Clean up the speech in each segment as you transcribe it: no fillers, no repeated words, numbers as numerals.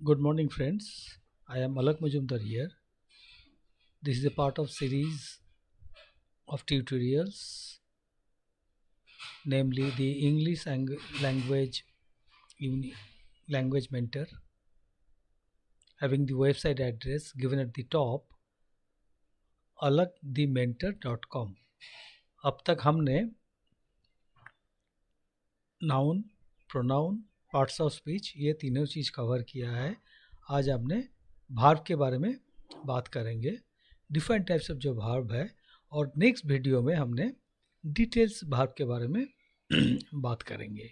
Good morning, friends. I am Alak Majumdar here. This is a part of series of tutorials, namely the English language uni- language mentor, having the website address given at the top, alakthementor.com. अब तक हमने noun, pronoun, parts of speech ये तीनों चीज़ cover किया है. आज हमने verb के बारे में बात करेंगे, डिफरेंट टाइप्स ऑफ जो भार्ब है, और नेक्स्ट वीडियो में हमने डिटेल्स भार्ब के बारे में बात करेंगे.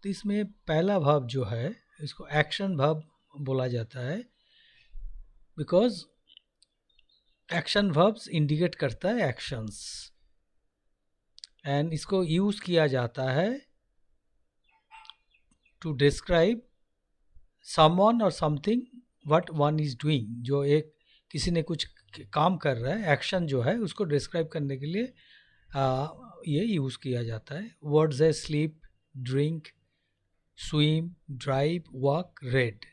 तो इसमें पहला भार्ब जो है इसको एक्शन भार्ब बोला जाता है, बिकॉज एक्शन वर्ब्स इंडिकेट करता है एक्शंस, एंड इसको यूज़ किया जाता है टू डिस्क्राइब समवन और something what one is doing. जो एक किसी ने कुछ काम कर रहा है, एक्शन जो है उसको डिस्क्राइब करने के लिए ये यूज़ किया जाता है. वर्ड्स है sleep, drink, swim, drive, walk, red.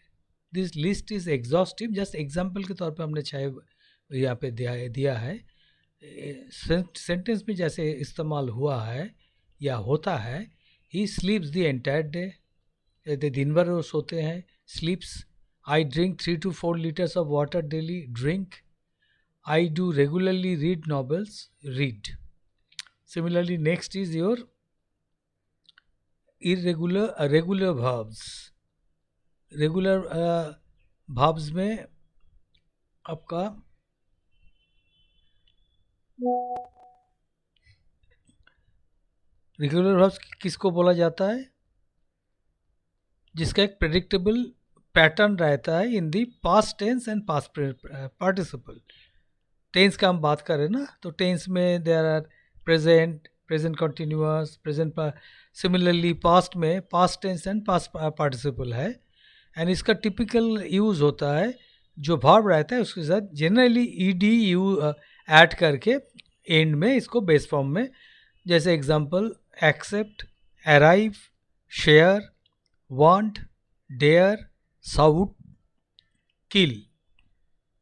This list is exhaustive. Just example के तौर पे हमने चाहे यहाँ पे दिया है. सेंटेंस में जैसे इस्तेमाल हुआ है या होता है, ही स्लीप्स द एंटायर डे, दिन भर वो सोते हैं. स्लीप्स. I drink 3 to 4 liters of water daily, drink. I do regularly read novels, read. Similarly next is your irregular regular verbs. Regular verbs में आपका रेगुलर verbs किसको बोला जाता है? जिसका एक प्रेडिक्टेबल पैटर्न रहता है in the past tense and past participle. Tense का हम बात करें ना, तो टेंस में there are present, present continuous, present. Similarly past में past tense and past participle है, एंड इसका टिपिकल यूज़ होता है जो वर्ब रहता है उसके साथ जनरली ईडी यू ऐड करके एंड में इसको बेस फॉर्म में. जैसे example accept, arrive, share, want, dare, shout, kill.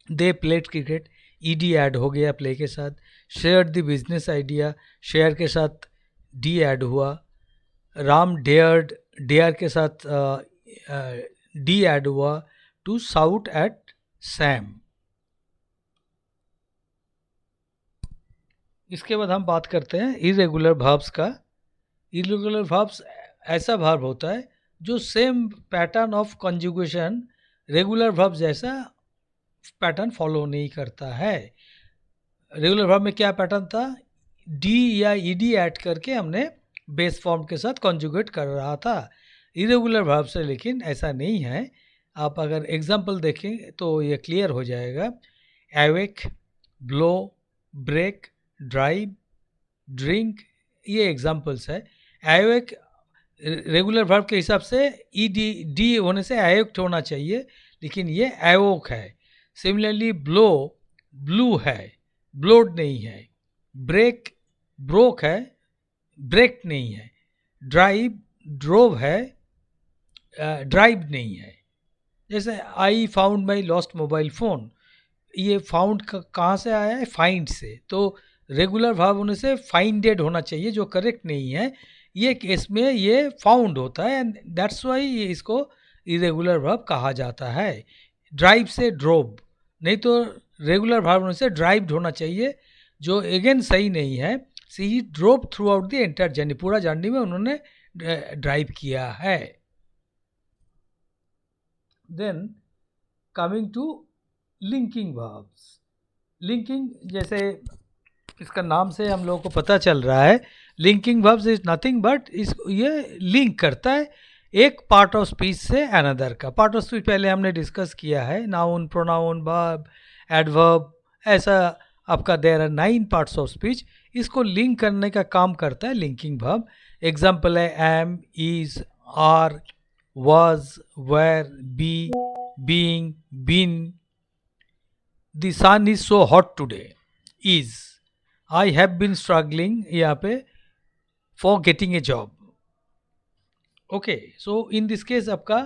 They played cricket, ED add हो गया प्ले के साथ. Share the business idea, share के साथ डी ऐड हुआ. राम डेयर्ड, डेयर के साथ डी ऐड हुआ. To shout at Sam. इसके बाद हम बात करते हैं इरेगुलर verbs का. इरेगुलर verbs ऐसा verb होता है जो same pattern of conjugation regular verb जैसा पैटर्न फॉलो नहीं करता है. रेगुलर वर्ब में क्या पैटर्न था? डी या ईडी ऐड करके हमने बेस फॉर्म के साथ कॉन्जुगेट कर रहा था. इरेगुलर वर्ब से लेकिन ऐसा नहीं है. आप अगर एग्जांपल देखें तो ये क्लियर हो जाएगा. Awake, blow, break, drive, drink, ये एग्जांपल्स है. एवेक रेगुलर वर्ब के हिसाब से ईडी डी होने से एवेक्ट होना चाहिए, लेकिन ये एवोक है. सिमिलरली ब्लो, ब्लू है, ब्लोड नहीं है. ब्रेक, ब्रोक है, ब्रेक नहीं है. ड्राइव, ड्रोव है, ड्राइव नहीं है. जैसे I found my lost mobile phone, ये फाउंड कहाँ से आया है? फाइंड से. तो रेगुलर वर्ब होने से फाइंडेड होना चाहिए, जो करेक्ट नहीं है. ये केस में ये फाउंड होता है, एंड दैट्स वाई इसको इरेगुलर वर्ब कहा जाता है. ड्राइव से ड्रोव, नहीं तो रेगुलर वर्ब होने से ड्राइव्ड होना चाहिए, जो अगेन सही नहीं है. She drove throughout the entire journey, पूरा जर्नी में उन्होंने ड्राइव किया है. Then coming to linking verbs. Linking, जैसे इसका नाम से हम लोगों को पता चल रहा है, linking verbs is nothing but ये लिंक करता है एक पार्ट ऑफ स्पीच से अनदर का. पार्ट ऑफ स्पीच पहले हमने डिस्कस किया है, नाउन, प्रोनाउन, वर्ब, एडवर्ब, ऐसा आपका there are 9 parts of speech. इसको लिंक करने का काम करता है लिंकिंग वर्ब. एग्जांपल है am, is, are, was, were, be, being, been. The sun is so hot today. Is. I have been struggling यहाँ पे for getting a job. Okay, so in this case आपका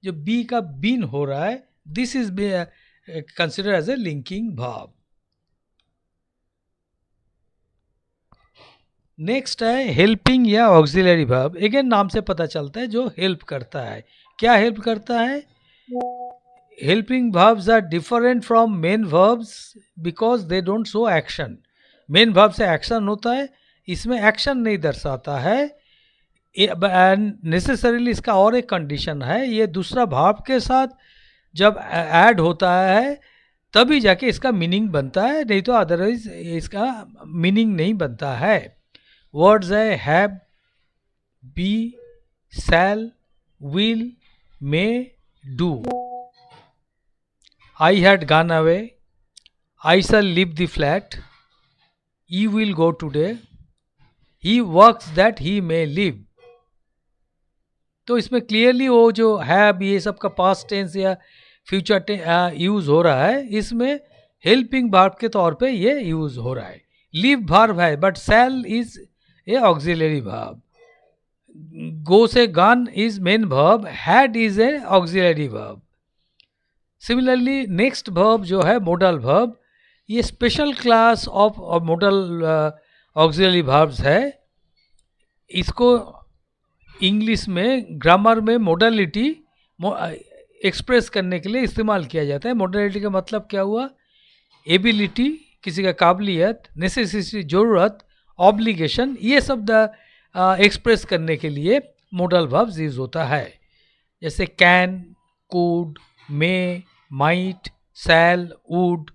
जो B का been हो रहा है, this is consider as a linking verb. Next है helping या ऑक्सिलरी वर्ब. अगेन नाम से पता चलता है जो हेल्प करता है. क्या हेल्प करता है? Helping verbs are different from main verbs because they don't show action. Main verb से एक्शन होता है, इसमें एक्शन नहीं दर्शाता है. नेसेसरीली इसका और एक कंडीशन है, ये दूसरा verb के साथ जब ऐड होता है तभी जाके इसका मीनिंग बनता है, नहीं तो अदरवाइज इसका मीनिंग नहीं बनता है. वर्ड्स है have, be, shall, will, may, do. I had gone away. I shall leave the flat. He will go today. He works that he may live. तो इसमें क्लियरली वो जो हैव ये सब का पास्ट टेंस या फ्यूचर यूज हो रहा है, इसमें हेल्पिंग वर्ब के तौर पे ये यूज हो रहा है. लिव वर्ब है but shall is a auxiliary verb. Go से gone is main verb, had is a auxiliary verb. Similarly next verb जो है मोडल वर्ब, ये special class of modal auxiliary verbs है. इसको इंग्लिश में ग्रामर में modality express करने के लिए इस्तेमाल किया जाता है. मोडलिटी का मतलब क्या हुआ? एबिलिटी, किसी का काबिलियत, नेसेसिटी ज़रूरत, ऑब्लिगेशन, ये सब एक्सप्रेस करने के लिए मोडल वर्ब्स यूज होता है. जैसे can, could, may, might, shall, would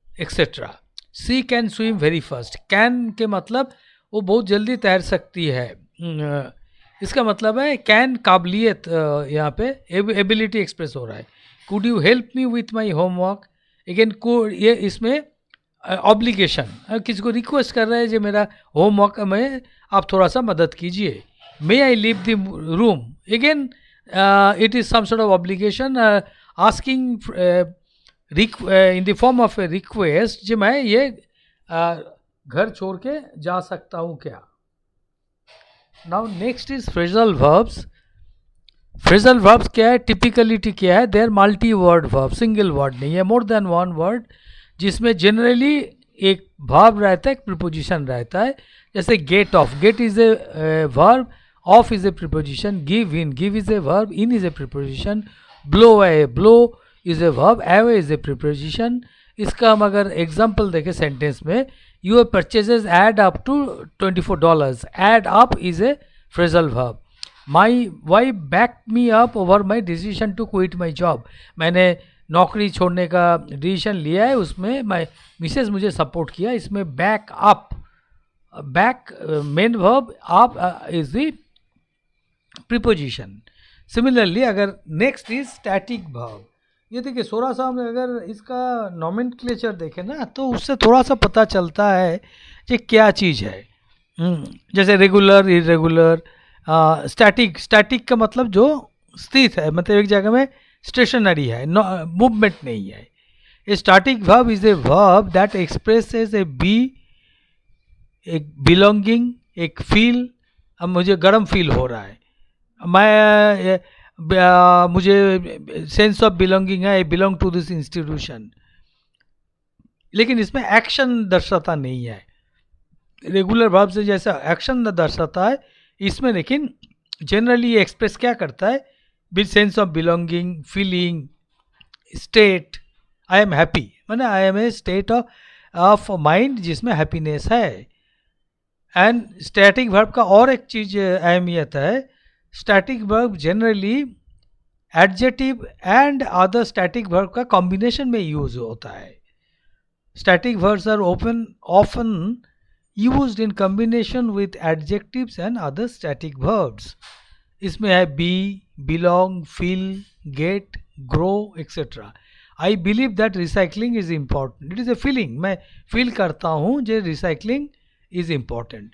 etcetera. She can swim very fast. Can के मतलब वो बहुत जल्दी तैर सकती है. इसका मतलब है कैन काबिलियत, यहाँ पे एबिलिटी एक्सप्रेस हो रहा है. Could you help me with my homework. Again could, ये इसमें ऑब्लिगेशन, किसी को रिक्वेस्ट कर रहा है जो मेरा होमवर्क में आप थोड़ा सा मदद कीजिए. May I leave the room. Again it is some sort of obligation, asking in the form of a request कि मैं ये घर छोड़ के जा सकता हूँ क्या. Now next is phrasal verbs. Phrasal verbs क्या है? टिपिकलिटी क्या है? There multi word verb, single word नहीं है, मोर देन वन वर्ड, जिसमें जनरली एक verb रहता है, एक प्रीपोजिशन रहता है. जैसे get off, get is a verb, off is a preposition, give is a verb, in is a preposition, blow away, blow is a verb, away is a preposition. इसका हम अगर एग्जाम्पल देखें सेंटेंस में, your purchases add up to $24. add up is a phrasal verb. My wife backed me up over my decision to quit my job. मैंने नौकरी छोड़ने का decision लिया है, उसमें माई मिसेज मुझे सपोर्ट किया. इसमें back up, back main verb, up is the preposition. Similarly अगर नेक्स्ट इज स्टैटिक वर्ब. ये देखिए 16 में अगर इसका नोमेनक्लेचर देखें ना, तो उससे थोड़ा सा पता चलता है कि क्या चीज़ है. जैसे रेगुलर, इरेगुलर, स्टैटिक. स्टैटिक का मतलब जो स्थित है, मतलब एक जगह में स्टेशनरी है, मूवमेंट नहीं है. A static verb is a verb that expresses a be, एक बिलोंगिंग, एक फील. अब मुझे गर्म फील हो रहा है, मुझे सेंस ऑफ बिलोंगिंग है, I belong to this institution. लेकिन इसमें एक्शन दर्शाता नहीं है. रेगुलर वर्ब से जैसा एक्शन न दर्शाता है, इसमें लेकिन जनरली ये एक्सप्रेस क्या करता है? With sense of belonging, feeling, state. I am happy, माने I am a state of mind जिसमें हैप्पीनेस है. एंड स्टैटिक वर्ब का और एक चीज़ अहमियत है, static verb generally adjective and other static verb का कॉम्बिनेशन में यूज होता है. Static verbs are often used in combination with adjectives and other static verbs. इसमें है be, belong, feel, get, grow etcetera. I believe that recycling is important. It is a feeling, मैं feel करता हूँ जो recycling is important.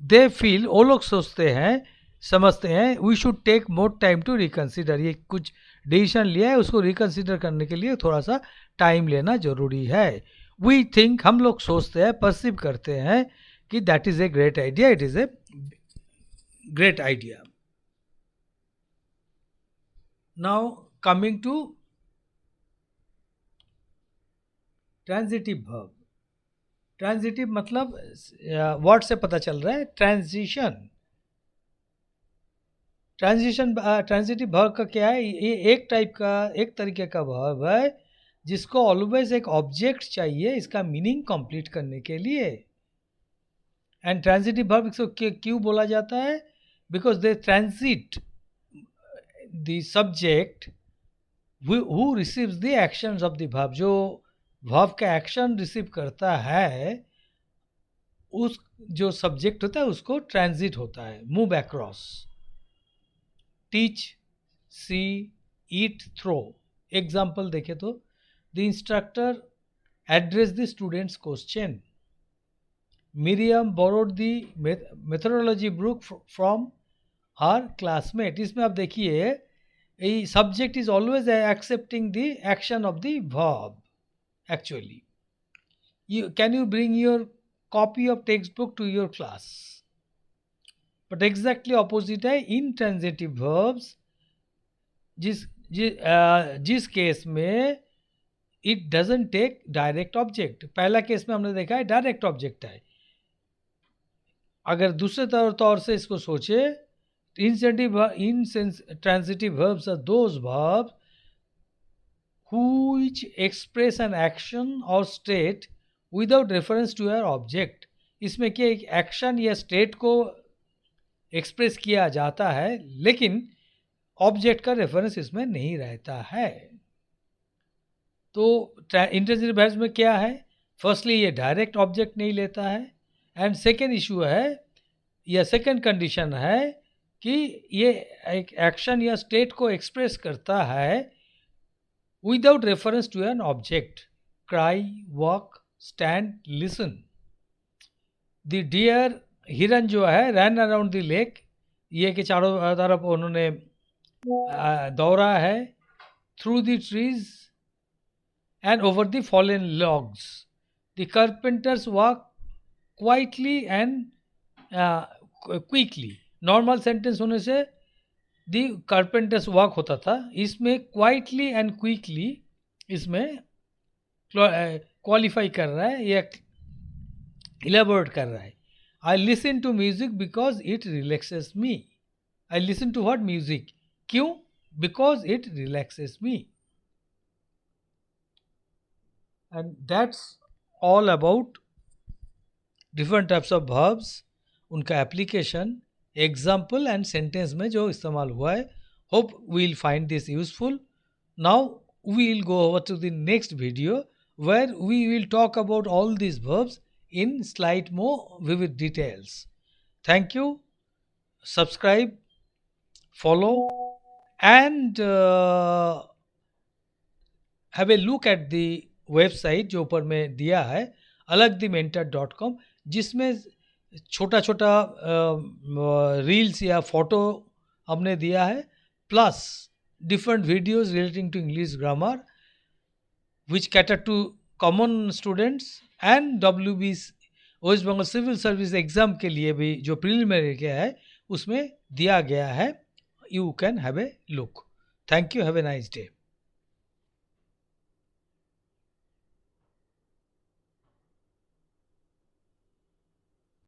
They feel, वो लोग सोचते हैं, समझते हैं, we should take more time to reconsider. ये कुछ डिसीजन लिया है, उसको रिकन्सिडर करने के लिए थोड़ा सा टाइम लेना जरूरी है. वी थिंक, हम लोग सोचते हैं, परसीव करते हैं कि that is a great idea, it is a great idea. Now coming to transitive verb. Transitive मतलब वर्ड से पता चल रहा है ट्रांजिशन। ट्रांजिटिव वर्ब का क्या है, ये एक टाइप का, एक तरीके का वर्ब है जिसको ऑलवेज एक ऑब्जेक्ट चाहिए इसका मीनिंग कंप्लीट करने के लिए। एंड ट्रांजिटिव वर्ब इसको क्यों बोला जाता है, because they transit the subject who receives the actions of the verb. जो वर्ब का एक्शन रिसीव करता है, उस जो सब्जेक्ट होता है उसको ट्रांजिट होता है, मूव अक्रॉस। टीच, सी, ईट, थ्रो। एग्जाम्पल देखें तो the instructor address the students question. Miriam borrowed the methodology book from her classmate. इसमें आप देखिए subject is always accepting the action of the verb. Actually can you bring your copy of textbook to your class? But exactly opposite है intransitive verbs, जिस case में it doesn't take direct object. पहला case में हमने देखा है direct object है। अगर दूसरे तौर से इसको सोचे, intransitive verbs are those verbs which express an action or state without reference to your object। इसमें क्या एक एक्शन या स्टेट को एक्सप्रेस किया जाता है लेकिन ऑब्जेक्ट का रेफरेंस इसमें नहीं रहता है। तो इंट्रांजिटिव वर्ब्स में क्या है, फर्स्टली ये डायरेक्ट ऑब्जेक्ट नहीं लेता है, एंड सेकेंड इशू है या सेकेंड कंडीशन है कि ये एक एक्शन या स्टेट को एक्सप्रेस करता है without reference to an object. Cry, walk, stand, listen. The deer, हिरन जो है, रैन अराउंड द लेक, ये कि चारों तरफ उन्होंने दौड़ा है। Through the trees and over the fallen logs. The carpenters walk quietly and quickly. Normal sentence होने से द कारपेंटर्स वॉक होता था, इसमें क्वाइटली एंड क्विकली इसमें क्वालिफाई कर रहा है या इलेबोरेट कर रहा है। I listen to music because it relaxes me. I listen to what, music. क्यों, because it relaxes me. And that's all about different types of verbs, उनका एप्लीकेशन, एग्जाम्पल एंड सेंटेंस में जो इस्तेमाल हुआ है। Hope we will find this useful. Now we will go over to the next video where we will talk about all these verbs in slight more vivid details. Thank you. Subscribe, follow, and have a look at the website जो ऊपर में दिया है alakthementor.com, जिसमें छोटा छोटा reels या photo हमने दिया है, plus different videos relating to English grammar which cater to common students and WB's West Bengal civil service exam के लिए भी जो प्रिलिमिनरी के है उसमें दिया गया है। You can have a look. Thank you, have a nice day.